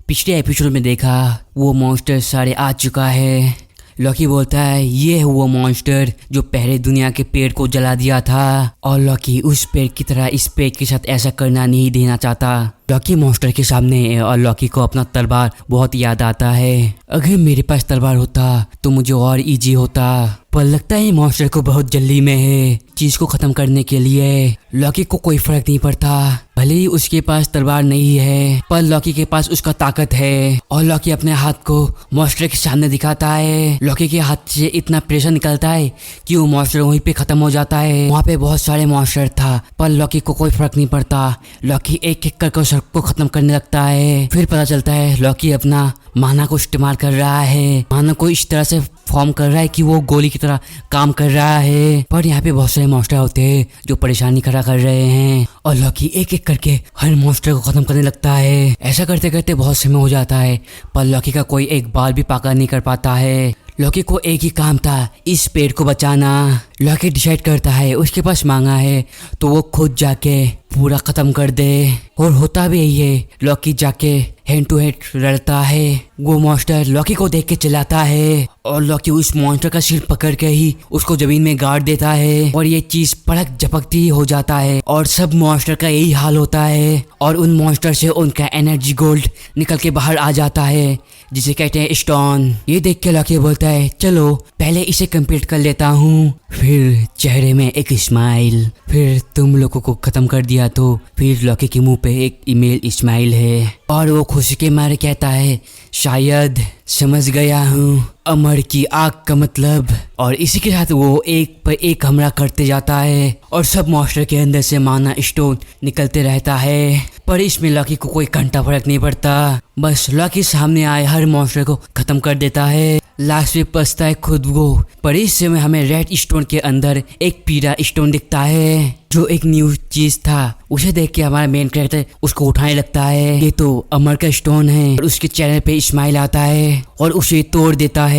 पिछले एपिसोड में देखा वो मॉन्स्टर सारे आ चुका है। लॉकी बोलता है ये है वो मॉन्स्टर जो पहले दुनिया के पेड़ को जला दिया था और लॉकी उस पेड़ की तरह इस पेड़ के साथ ऐसा करना नहीं देना चाहता। लॉकी मॉन्स्टर के सामने है और लॉकी को अपना तलवार बहुत याद आता है। अगर मेरे पास तलवार होता तो मुझे और इजी होता, पर लगता है मॉन्स्टर को बहुत जल्दी में है चीज को खत्म करने के लिए। लॉकी को कोई फर्क नहीं पड़ता, भले ही उसके पास तलवार नहीं है पर लॉकी के पास उसका ताकत है और लॉकी अपने हाथ को मॉन्स्टर के सामने दिखाता है। लॉकी के हाथ से इतना प्रेशर निकलता है कि वो मॉन्स्टर वहीं पे खत्म हो जाता है। वहाँ पे बहुत सारे मॉन्स्टर था पर लॉकी को कोई फर्क नहीं पड़ता। लॉकी एक एक करके सबको खत्म करने लगता है। फिर पता चलता है लॉकी अपना माना को इस्तेमाल कर रहा है, माना को इस तरह से फॉर्म कर रहा है कि वो गोली की तरह काम कर रहा है। पर यहाँ पे बहुत सारे मॉन्स्टर होते हैं जो परेशानी खड़ा कर रहे हैं और लॉकी एक एक करके हर मॉन्स्टर को खत्म करने लगता है। ऐसा करते करते बहुत समय हो जाता है पर लॉकी का कोई एक बाल भी पाका नहीं कर पाता है। लॉकी को एक ही काम था, इस पेड़ को बचाना। लॉकी डिसाइड करता है उसके पास मांगा है तो वो खुद जाके पूरा खत्म कर दे और होता भी यही है। लॉकी जाके हैंड टू हैंड लड़ता है। वो मॉन्स्टर लॉकी को देख के चिल्लाता है और लॉकी उस मॉन्स्टर का सिर पकड़ के ही उसको जमीन में गाड़ देता है और ये चीज पड़क झपकती हो जाता है और सब मॉन्स्टर का यही हाल होता है और उन मॉन्स्टर से उनका एनर्जी गोल्ड निकल के बाहर आ जाता है जिसे कहते हैं स्टोन। ये देख के लॉकी बोलता है चलो पहले इसे कंप्लीट कर लेता हूँ। फिर चेहरे में एक स्माइल, फिर तुम लोगों को खत्म कर दिया तो फिर लॉकी के मुंह पे एक ईमेल स्माइल है और वो खुशी के मारे कहता है शायद समझ गया हूँ अमर की आग का मतलब। और इसी के साथ वो एक पर एक हमला करते जाता है और सब मॉन्स्टर के अंदर से माना स्टोन निकलते रहता है। पर इसमें लॉकी को कोई घंटा फर्क नहीं पड़ता, बस लॉकी सामने आए हर मॉन्स्टर को खत्म कर देता है। लास्ट में पछता है खुद वो। पर इस समय हमें रेड स्टोन के अंदर एक पीला स्टोन दिखता है जो एक न्यू चीज था। उसे देख के हमारा मेन कैरेक्टर उसको उठाने लगता है। ये तो अमर का स्टोन है और उसके चेहरे पे स्माइल आता है और उसे तोड़ देता है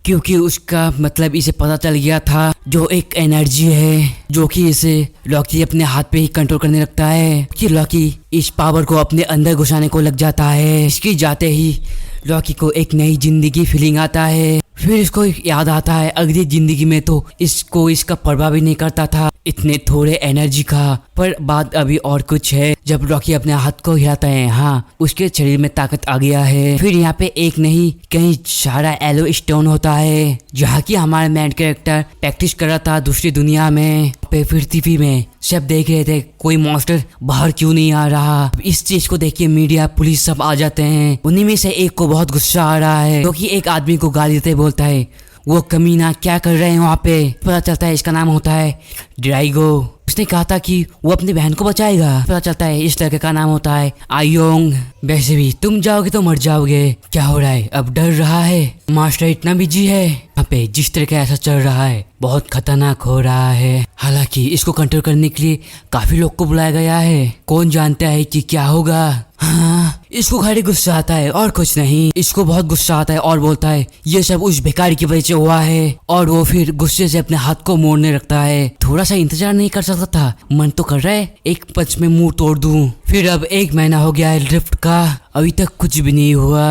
क्योंकि उसका मतलब इसे पता चल गया था जो एक एनर्जी है जो कि इसे लॉकी अपने हाथ पे ही कंट्रोल करने लगता है कि लॉकी इस पावर को अपने अंदर घुसाने को लग जाता है। इसके जाते ही लॉकी को एक नई जिंदगी फीलिंग आता है। फिर इसको याद आता है अगली जिंदगी में तो इसको इसका परवाह भी नहीं करता था इतने थोड़े एनर्जी का। पर बात अभी और कुछ है। जब लॉकी अपने हाथ को हिलाता है हाँ उसके शरीर में ताकत आ गया है। फिर यहाँ पे एक नहीं कहीं सारा येलो स्टोन होता है जहाँ की हमारा मेन कैरेक्टर प्रैक्टिस कर रहा था दूसरी दुनिया में। फिर टीवी में सब देख रहे थे कोई मॉन्स्टर बाहर क्यों नहीं आ रहा। इस चीज को देख के मीडिया पुलिस सब आ जाते हैं। उन्हीं में से एक को बहुत गुस्सा आ रहा है क्योंकि एक आदमी को गाली देते बोलता है वो कमीना क्या कर रहे हैं वहाँ पे। पता चलता है इसका नाम होता है ड्राइगो। उसने कहा था कि वो अपनी बहन को बचाएगा। पता चलता है इस लड़के का नाम होता है आयोंग। वैसे भी तुम जाओगे तो मर जाओगे। क्या हो रहा है अब डर रहा है, मास्टर इतना बिजी है। यहाँ पे जिस तरह का ऐसा चल रहा है बहुत खतरनाक हो रहा है। हालांकि इसको कंट्रोल करने के लिए काफी लोग को बुलाया गया है। कौन जानता है कि क्या होगा। हाँ इसको खाली गुस्सा आता है और कुछ नहीं। इसको बहुत गुस्सा आता है और बोलता है ये सब उस भिखारी की वजह से हुआ है और वो फिर गुस्से से अपने हाथ को मोड़ने लगता है। थोड़ा सा इंतजार नहीं कर सकता था, मन तो कर रहा है एक पंच में मुंह तोड़ दूं। फिर अब 1 महीना हो गया है लिफ्ट का, अभी तक कुछ भी नहीं हुआ।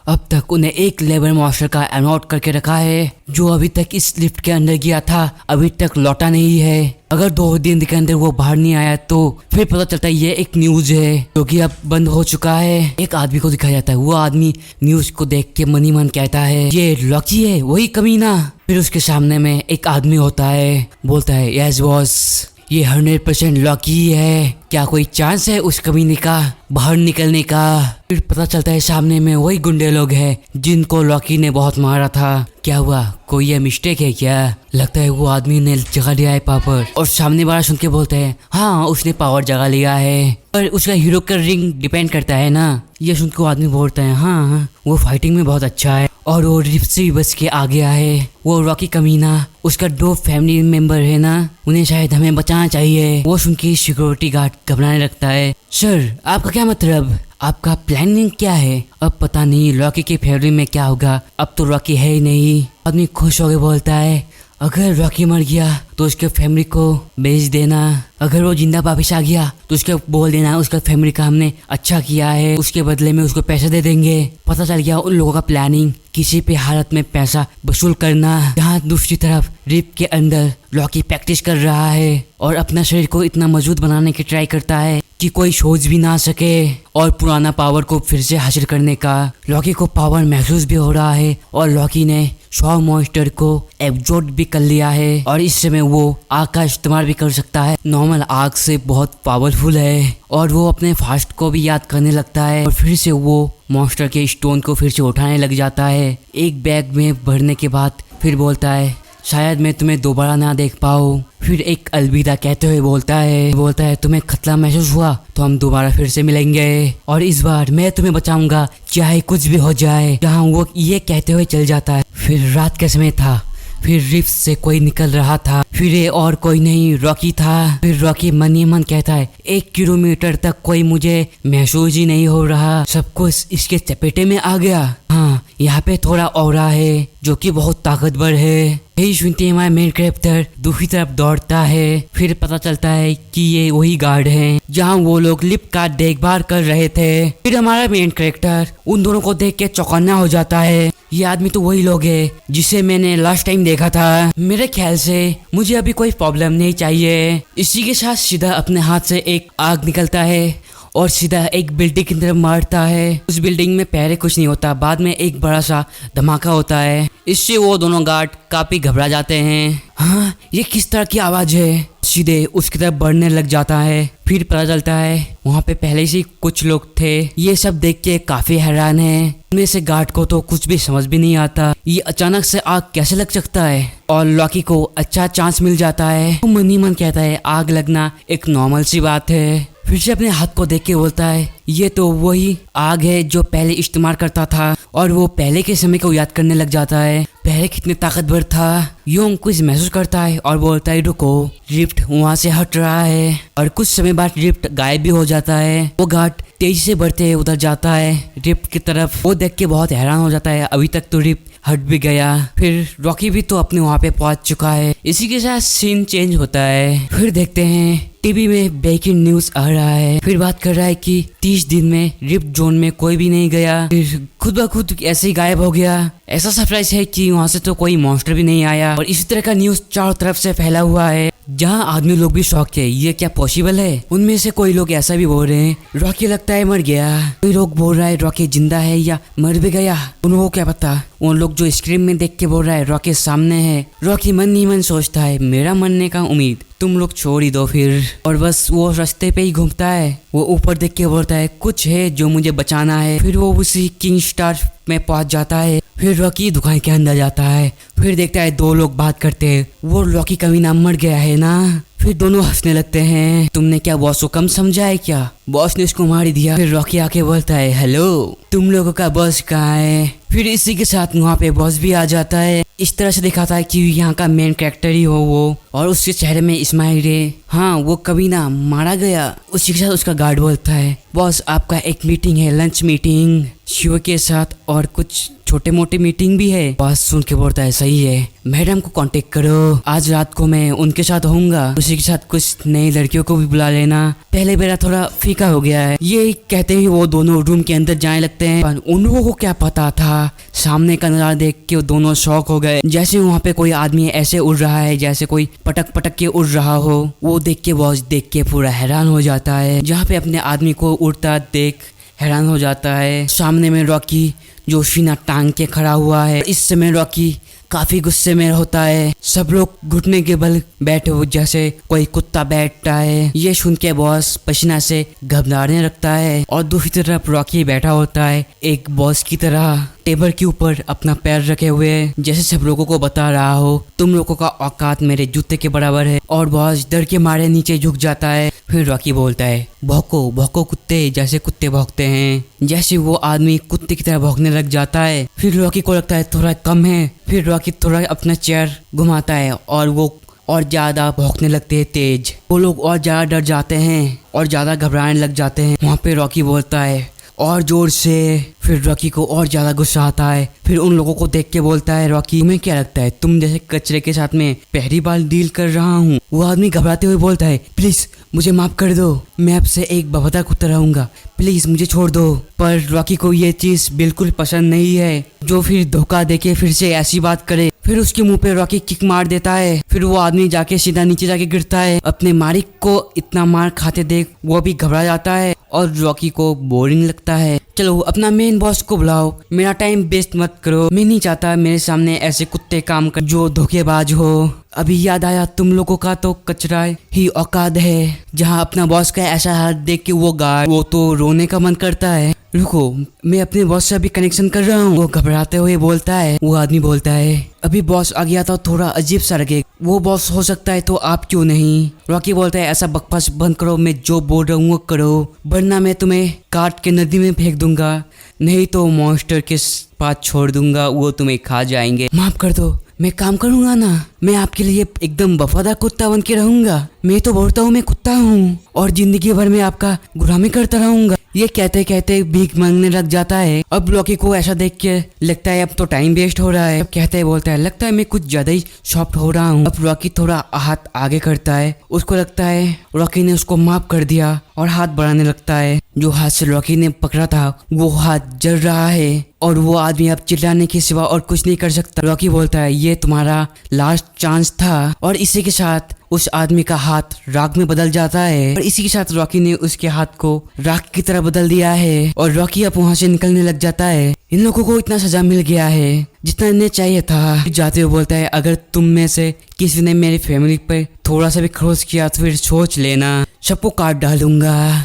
अब तक उन्हें एक लेबर मॉन्स्टर का अनॉट करके रखा है जो अभी तक इस लिफ्ट के अंदर गया था अभी तक लौटा नहीं है। अगर 2 दिन के अंदर वो बाहर नहीं आया तो फिर पता चलता है ये एक न्यूज है जो कि अब बंद हो चुका है। एक आदमी को दिखाया जाता है, वो आदमी न्यूज को देख के मन ही मन कहता है ये लॉकी है वही कमीना। फिर उसके सामने में एक आदमी होता है, बोलता है यस बॉस ये 100% लॉकी है, क्या कोई चांस है उस कमीने का बाहर निकलने का। फिर पता चलता है सामने में वही गुंडे लोग हैं जिनको लॉकी ने बहुत मारा था। क्या हुआ कोई ये मिस्टेक है क्या। लगता है वो आदमी ने जगह लिया है पावर। और सामने वाला सुन के बोलते हैं हाँ उसने पावर जगह लिया है पर उसका हीरो का रिंग डिपेंड करता है ना। ये सुन के वो आदमी बोलता है हाँ वो फाइटिंग में बहुत अच्छा है और वो रिफ्ट से भी बच के आ गया है। वो रॉकी कमीना उसका 2 फैमिली मेंबर है ना, उन्हें शायद हमें बचाना चाहिए। वो सुन के सिक्योरिटी गार्ड घबराने लगता है। सर आपका क्या मतलब, आपका प्लानिंग क्या है। अब पता नहीं रॉकी की फैमिली में क्या होगा, अब तो रॉकी है ही नहीं। आदमी खुश होकर बोलता है अगर रॉकी मर गया तो उसके फैमिली को बेच देना, अगर वो जिंदा वापिस आ गया तो उसके बोल देना उसका फैमिली का हमने अच्छा किया है, उसके बदले में उसको पैसे दे देंगे। पता चल गया उन लोगों का प्लानिंग किसी भी हालत में पैसा वसूल करना। जहाँ दूसरी तरफ रिप के अंदर रॉकी प्रैक्टिस कर रहा है और अपना शरीर को इतना मजबूत बनाने की ट्राई करता है कि कोई सोच भी ना सके और पुराना पावर को फिर से हासिल करने का। रॉकी को पावर महसूस भी हो रहा है और रॉकी ने 100 मॉन्स्टर को एब्जॉर्ब भी कर लिया है और इस समय वो आग का इस्तेमाल भी कर सकता है। नॉर्मल आग से बहुत पावरफुल है और वो अपने फास्ट को भी याद करने लगता है और फिर से वो मॉन्स्टर के स्टोन को फिर से उठाने लग जाता है। एक बैग में भरने के बाद फिर बोलता है शायद मैं तुम्हें दोबारा ना देख पाऊँ। फिर एक अलविदा कहते हुए बोलता है तुम्हें खतरा महसूस हुआ तो हम दोबारा फिर से मिलेंगे और इस बार मैं तुम्हें बचाऊंगा चाहे कुछ भी हो जाए। जहाँ वो ये कहते हुए चल जाता है। फिर रात का समय था, फिर रिफ्ट से कोई निकल रहा था, फिर ये और कोई नहीं रॉकी था। फिर रॉकी मन ही मन कहता है 1 किलोमीटर तक कोई मुझे महसूस ही नहीं हो रहा, सब कुछ इसके चपेटे में आ गया। हाँ, यहाँ पे थोड़ा औरा है जो कि बहुत ताकतवर है। यही सुनते हमारा मेन कैरेक्टर दूसरी तरफ दौड़ता है। फिर पता चलता है कि ये वही गार्ड हैं जहाँ वो लोग लिफ्ट का देखभाल कर रहे थे। फिर हमारा मेन कैरेक्टर उन दोनों को देख के चौकन्ना हो जाता है। ये आदमी तो वही लोग है जिसे मैंने लास्ट टाइम देखा था। मेरे ख्याल से मुझे अभी कोई प्रॉब्लम नहीं चाहिए। इसी के साथ सीधा अपने हाथ से एक आग निकलता है और सीधा एक बिल्डिंग की तरफ मारता है। उस बिल्डिंग में पहले कुछ नहीं होता, बाद में एक बड़ा सा धमाका होता है। इससे वो दोनों गार्ड काफी घबरा जाते हैं। हाँ, ये किस तरह की आवाज है? सीधे उसकी तरफ बढ़ने लग जाता है। फिर पता चलता है वहाँ पे पहले से कुछ लोग थे। ये सब देख के काफी हैरान है। उनमें से गार्ड को तो कुछ भी समझ भी नहीं आता ये अचानक से आग कैसे लग सकता है और लॉकी को अच्छा चांस मिल जाता है। वो मन ही मन कहता है आग लगना एक नॉर्मल सी बात है। फिर से अपने हाथ को देख के बोलता है ये तो वही आग है जो पहले इस्तेमाल करता था और वो पहले के समय को याद करने लग जाता है। पहले कितने ताकतवर था यूं कुछ महसूस करता है और बोलता है रुको, रिफ्ट वहाँ से हट रहा है और कुछ समय बाद रिफ्ट गायब भी हो जाता है। वो गार्ड तेजी से बढ़ते उधर जाता है रिफ्ट की तरफ। वो देख के बहुत हैरान हो जाता है, अभी तक तो रिफ्ट हट भी गया। फिर रॉकी भी तो अपने वहाँ पे पहुंच चुका है। इसी के साथ सीन चेंज होता है। फिर देखते हैं टीवी में ब्रेकिंग न्यूज आ रहा है। फिर बात कर रहा है कि 30 दिन में रिफ्ट जोन में कोई भी नहीं गया, फिर खुद ब खुद ऐसे ही गायब हो गया। ऐसा सरप्राइज है कि वहाँ से तो कोई मॉन्स्टर भी नहीं आया और इसी तरह का न्यूज चारों तरफ से फैला हुआ है जहाँ आदमी लोग भी शॉक है ये क्या पॉसिबल है। उनमें से कोई लोग ऐसा भी बोल रहे हैं रॉकी लगता है मर गया, कोई लोग बोल रहा है रॉकी जिंदा है या मर भी गया, उनको क्या पता। उन लोग जो स्क्रीन में देख के बोल रहा है रॉकी सामने है। रॉकी मन ही मन सोचता है मेरा मरने का उम्मीद तुम लोग छोड़ ही दो फिर, और बस वो रास्ते पे ही घूमता है। वो ऊपर देख के बोलता है कुछ है जो मुझे बचाना है। फिर वो उसी किंग स्टार में पहुंच जाता है। फिर रॉकी दुकान के अंदर जाता है। फिर देखता है 2 लोग बात करते हैं। वो रॉकी कभी ना मर गया है ना। फिर दोनों हंसने लगते हैं। तुमने क्या बॉस को कम समझा है क्या? बॉस ने उसको मार दिया। फिर रॉकी आके बोलता है हेलो, तुम लोगों का बॉस कहाँ है? फिर इसी के साथ वहाँ पे बॉस भी आ जाता है। इस तरह से दिखाता है कि यहाँ का मेन कैरेक्टर ही हो वो, और उसके चेहरे में स्माइल है। हाँ, वो कभी ना मारा गया। उसी के साथ उसका गार्ड बोलता है बॉस आपका एक मीटिंग है, लंच मीटिंग शिव के साथ और कुछ छोटे मोटे मीटिंग भी है। बॉस सुन के बोलता है सही है, मैडम को कांटेक्ट करो, आज रात को मैं उनके साथ होऊंगा। उसी के साथ कुछ नई लड़कियों को भी बुला लेना। पहले मेरा थोड़ा फीका हो गया है। ये कहते ही वो दोनों रूम के अंदर जाने लगते हैं। पर उन लोगों को क्या पता था, सामने का नजारा देख के वो दोनों शॉक हो गए। जैसे वहाँ पे कोई आदमी ऐसे उड़ रहा है जैसे कोई पटक पटक के उड़ रहा हो। वो देख के बॉस देख के पूरा हैरान हो जाता है। जहाँ पे अपने आदमी को उड़ता देख हैरान हो जाता है। सामने में रॉकी जो सीना टांग के खड़ा हुआ है। इस समय रॉकी काफी गुस्से में होता है। सब लोग घुटने के बल बैठे हुए जैसे कोई कुत्ता बैठता है। ये सुन के बॉस पसीना से घबराने लगता है और दूसरी तरफ रॉकी बैठा होता है एक बॉस की तरह, टेबल के ऊपर अपना पैर रखे हुए, जैसे सब लोगों को बता रहा हो तुम लोगों का औकात मेरे जूते के बराबर है। और बॉस डर के मारे नीचे झुक जाता है। फिर रॉकी बोलता है भौंको भौंको कुत्ते, जैसे कुत्ते भौंकते हैं। जैसे वो आदमी कुत्ते की तरह भौंकने लग जाता है। फिर रॉकी को लगता है थोड़ा कम है। फिर रॉकी थोड़ा अपना चेयर घुमाता है और वो और ज्यादा भौंकने लगते हैं तेज। वो लोग और ज्यादा डर जाते हैं और ज्यादा घबराने लग जाते हैं। वहाँ पे रॉकी बोलता है और जोर से। फिर रॉकी को और ज्यादा गुस्सा आता है। फिर उन लोगों को देख के बोलता है, रॉकी तुम्हें क्या लगता है तुम जैसे कचरे के साथ में पहली बार डील कर रहा हूँ? वो आदमी घबराते हुए बोलता है, प्लीज मुझे माफ कर दो, मैं आपसे एक वफादार कुत्ता रहूंगा, प्लीज मुझे छोड़ दो। पर रॉकी को ये चीज बिल्कुल पसंद नहीं है, जो फिर धोखा देके फिर से ऐसी बात करे। फिर उसके मुंह पे रॉकी किक मार देता है। फिर वो आदमी जाके सीधा नीचे जाके गिरता है। अपने मालिक को इतना मार खाते देख वो भी घबरा जाता है और रॉकी को बोरिंग लगता है। चलो अपना मेन बॉस को बुलाओ, मेरा टाइम वेस्ट मत करो, मैं नहीं चाहता मेरे सामने ऐसे कुत्ते काम कर जो धोखेबाज हो। अभी याद आया तुम लोगों का तो कचरा ही औकात है। जहाँ अपना बॉस का ऐसा हाथ देख के वो तो रोने का मन करता है। रुको, मैं अपने बॉस से अभी कनेक्शन कर रहा हूँ। वो घबराते हुए बोलता है। वो आदमी बोलता है, अभी बॉस आ गया तो थोड़ा अजीब सा लगे, वो बॉस हो सकता है तो आप क्यों नहीं? रॉकी बोलता है, ऐसा बकवास बंद करो, मैं जो बोल रहा हूँ वो करो, वरना मैं तुम्हें काट के नदी में फेंक दूंगा, नहीं तो मॉन्स्टर के पास छोड़ दूंगा, वो तुम्हें खा जाएंगे। माफ कर दो, मैं काम करूंगा ना, मैं आपके लिए एकदम वफादार कुत्ता बन के रहूंगा। मैं तो बोलता हूँ मैं कुत्ता हूँ और जिंदगी भर में आपका गुलामी करता रहूंगा। ये कहते कहते भीख मांगने लग जाता है। अब लॉकी को ऐसा देख के लगता है अब तो टाइम वेस्ट हो रहा है। अब कहते है बोलता है, लगता है मैं कुछ ज्यादा ही सॉफ्ट हो रहा हूँ। अब रॉकी थोड़ा हाथ आगे करता है। उसको लगता है रॉकी ने उसको माफ कर दिया और हाथ बढ़ाने लगता है। जो हाथ से रॉकी ने पकड़ा था वो हाथ जल रहा है और वो आदमी अब चिल्लाने के सिवा और कुछ नहीं कर सकता। रॉकी बोलता है, ये तुम्हारा लास्ट चांस था। और इसी के साथ उस आदमी का हाथ राख में बदल जाता है और इसी के साथ रॉकी ने उसके हाथ को राख की तरह बदल दिया है और रॉकी अब वहाँ से निकलने लग जाता है। इन लोगों को इतना सजा मिल गया है जितना इन्हें चाहिए था। जाते हुए बोलता है, अगर तुम में से किसी ने मेरी फैमिली पर थोड़ा सा भी खरोच किया तो फिर सोच लेना, सबको काट डालूंगा।